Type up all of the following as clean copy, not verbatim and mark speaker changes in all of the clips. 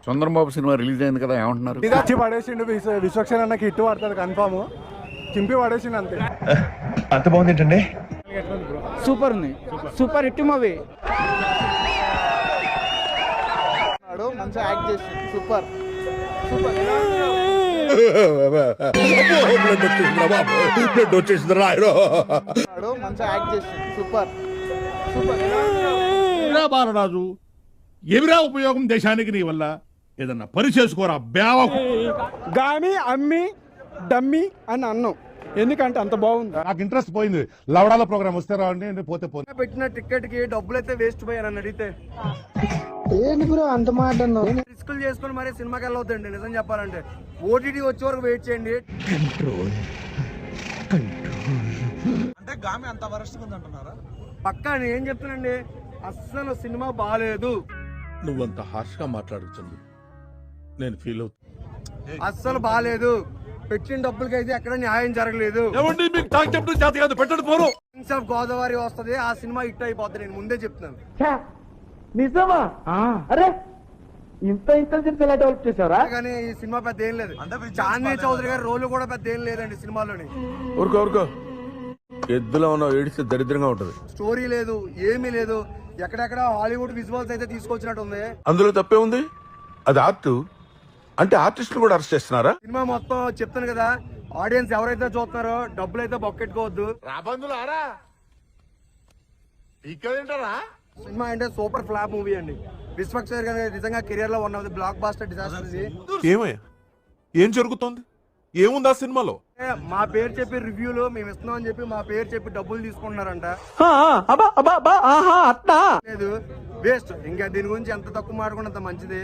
Speaker 1: Chandrababu cinema release అయింది కదా, ఏమంటున్నారు?
Speaker 2: ఇదొచ్చి పడేసిండు, విశ్వక్షణకి హిట్ పడుతుంది కన్ఫామ్, చింపి పడేసిండు అంతే.
Speaker 3: అంత బాగుంది ఏంటండి?
Speaker 4: సూపర్ ఉంది, సూపర్ హిట్ మూవీ. మంచిగా యాక్ట్ చేసి సూపర్ సూపర్. మంచిగా యాక్ట్ చేసి సూపర్ సూపర్.
Speaker 5: బాలరాజు, ఏమిరా ఉపయోగం దేశానికి నీ వల్ల? ఏదన్నా పని చేసుకోరా బేవకు.
Speaker 2: గామి అమ్మి డమ్మి అని అన్నాం, ఎందుకంటే అంత బాగుంది.
Speaker 5: నాకు ఇంట్రెస్ట్ పోయింది. లవడాల ప్రోగ్రామ్ వస్తే రావండి, పోతే పోతే.
Speaker 6: పెట్టిన టికెట్ కి డబ్బులు అయితే వేస్ట్ పోయాను అని అడిగితే
Speaker 4: ఏంటి బ్రో అంత మాట అన్నావు?
Speaker 6: రిస్కులు చేసుకుని మరి సినిమాకి వెళ్ళవద్దండి. నిజం చెప్పాలంటే ఓటీటీ వచ్చే వరకు వెయిట్ చేయండి.
Speaker 3: అంటే గామి అంత వరస్ట్ ఉంది అంటున్నారా?
Speaker 6: పక్కా నేను ఏం చెప్తానండి, అస్సలు సినిమా బాగాలేదు.
Speaker 5: నువ్వంత హార్ష్ గా మాట్లాడుతుంది, నేను ఫీల్ అవుతుంది.
Speaker 6: అస్సలు బాగాలేదు. పెట్టిన డబ్బులకి అయితే ఎక్కడ న్యాయం జరగలేదు.
Speaker 5: పెట్టండి పోరు.
Speaker 6: కింగ్స్ ఆఫ్ గోదావరి వస్తుంది, ఆ సినిమా హిట్ అయిపోతుంది. నేను ముందే చెప్తున్నాను.
Speaker 4: నిజమా? అరే ఇంత డెవలప్ చేశారా?
Speaker 6: కానీ ఈ సినిమా పెద్ద ఏం లేదు. చాందనీ చౌదరి గారి రోల్ కూడా పెద్ద ఏం లేదండి సినిమాలోని.
Speaker 5: ఊరుకో ఎద్దులో ఉన్న ఏడిస్తే దరిద్రంగా ఉంటది.
Speaker 6: స్టోరీ లేదు, ఏమీ లేదు. ఎక్కడెక్కడ హాలీవుడ్ విజువల్స్ అయితే తీసుకొచ్చినట్టు ఉంది.
Speaker 5: అందులో తప్పే ఉంది. అది ఆర్ట్ అంటే ఆర్టిస్ట్ కూడా అరెస్ట్ చేస్తున్నారా?
Speaker 6: సినిమా మొత్తం చెప్తాను కదా, ఆడియన్స్ ఎవరైతే చూస్తున్నారో డబ్బులు అయితే బొక్కెట్టుకోవద్దు. సినిమా అంటే సూపర్ ఫ్లాప్ మూవీ అండి. విశ్వక్షర్ గారు నిజంగా కెరియర్ లో one of the blockbuster disaster ఇది.
Speaker 5: ఏమయ్యా, ఏం జరుగుతోంది? ఏముంది ఆ సినిమాలో?
Speaker 6: మా పేరు చెప్పి రివ్యూలు మేము ఇస్తున్నాం అని చెప్పి మా పేరు చెప్పి డబ్బులు తీసుకుంటున్నారంట. లేదు, వేస్ట్. ఇంకా దీని గురించి ఎంత తక్కువ మాట్లాడుకున్నంత మంచిది.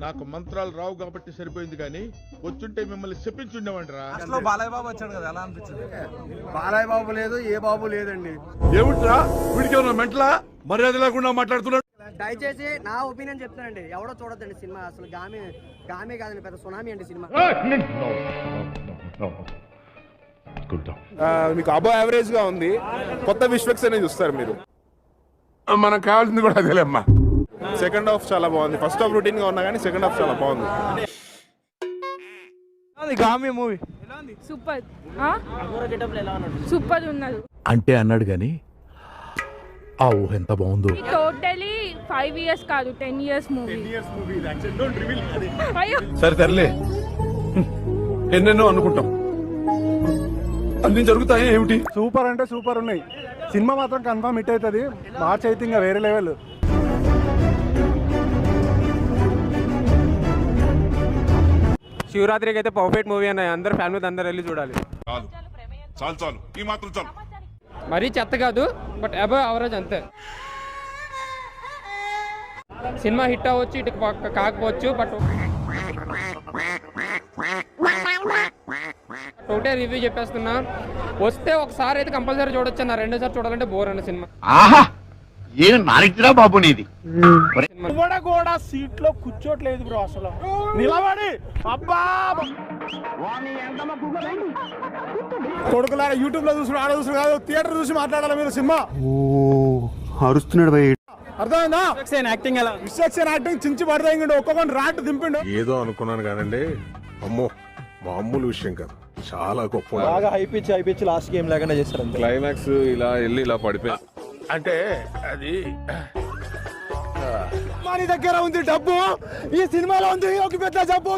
Speaker 5: నాకు మంత్రాలు రావు కాబట్టి సరిపోయింది, కానీ వచ్చుంటే మిమ్మల్ని చెప్పించుండేవంటరా.
Speaker 3: బాలయ్య బాబు వచ్చాడు కదా, ఎలా అనిపించింది?
Speaker 6: బాలయ్య బాబు లేదు, ఏ బాబు లేదండి.
Speaker 5: ఏమిట్రా వీడికి ఏమన్నా మెంటలా? మర్యాద లేకుండా మాట్లాడుతున్నాడు.
Speaker 6: దయచేసి నా ఒపీనియన్ చెప్తానండి, ఎవడో చూడొద్దండి సినిమా. అసలు గామే కాదండి, పెద్ద సునామీ అండి సినిమా.
Speaker 2: మీకు అబౌవ్ యావరేజ్ గా ఉంది. కొత్త విశ్వక్సేన చూస్తారు మీరు.
Speaker 5: మనకు కావాల్సింది కూడా అదేలేమ్మా.
Speaker 2: సెకండ్ హాఫ్ చాలా బాగుంది. ఫస్ట్ హాఫ్ రొటీన్ గా ఉన్నా కానీ సెకండ్ హాఫ్ చాలా బాగుంది.
Speaker 6: గామి మూవీ
Speaker 7: సూపర్ సూపర్ ఉన్నది
Speaker 1: అంటే అన్నాడు గాని ఆ ఊహ ఎంత బాగుందో.
Speaker 7: టోటలీ 5 years కాదు 10 years మూవీ. అయ్యో
Speaker 5: సరే తరలే, ఎన్నెన్నో అనుకుంటాం, అన్ని జరుగుతాయి ఏమిటి?
Speaker 2: సూపర్ అంటే సూపర్ ఉన్నాయి. సినిమా మాత్రం కన్ఫర్మ్ హిట్ అవుతుంది. మార్చ్ అయితే ఇంకా వేరే లెవెల్.
Speaker 8: శివరాత్రికి అయితే పర్ఫెక్ట్ మూవీ అన్న, అందరు ఫ్యామిలీ అందరు వెళ్ళి చూడాలి.
Speaker 5: చాలు ఈ మాత్రం చాలు.
Speaker 8: మరీ చెత్త కాదు, బట్ అబవ్ యావరేజ్ అంతే. సినిమా హిట్ అవ్వచ్చు, ఇటు కాకపోవచ్చు, బట్ ఒకటే రివ్యూ చెప్పేస్తున్నా, వస్తే ఒకసారి అయితే కంపల్సరీ చూడొచ్చు అన్న. రెండోసారి చూడాలంటే బోర్ అన్న సినిమా.
Speaker 1: ఏం నాలుగురా బాబు నీది.
Speaker 2: కూడా సీట్ లో కూర్చోట్లేదు బ్రో, అసలు నిలబడి అబ్బా కొడుకులారా యూట్యూబ్ లో చూసుకుని ఆడ చూసుకుని కాదు, థియేటర్ చూసి మాట్లాడాలి మీరు. సినిమా
Speaker 3: అరుస్తున్నాడు.
Speaker 2: అర్థమైందా? యాక్టింగ్ ఎలా విశ్వక్సేన యాక్టింగ్ చించి పడతాయిండు, ఒక్కొక్కటి రాట్ దింపిండు.
Speaker 5: ఏదో అనుకున్నాను కానండి, అమ్మో మామూలు విషయం కాదు, చాలా గొప్ప.
Speaker 3: బాగా హైపిచ్చి లాస్ట్ గేమ్ లాగానే చేస్తారు.
Speaker 5: క్లైమాక్స్ ఇలా వెళ్ళి ఇలా పడిపోయి అంటే అది
Speaker 2: మన దగ్గర ఉంది డబ్బు, ఈ సినిమాలో ఉంది ఒక పెద్ద జబ్బు.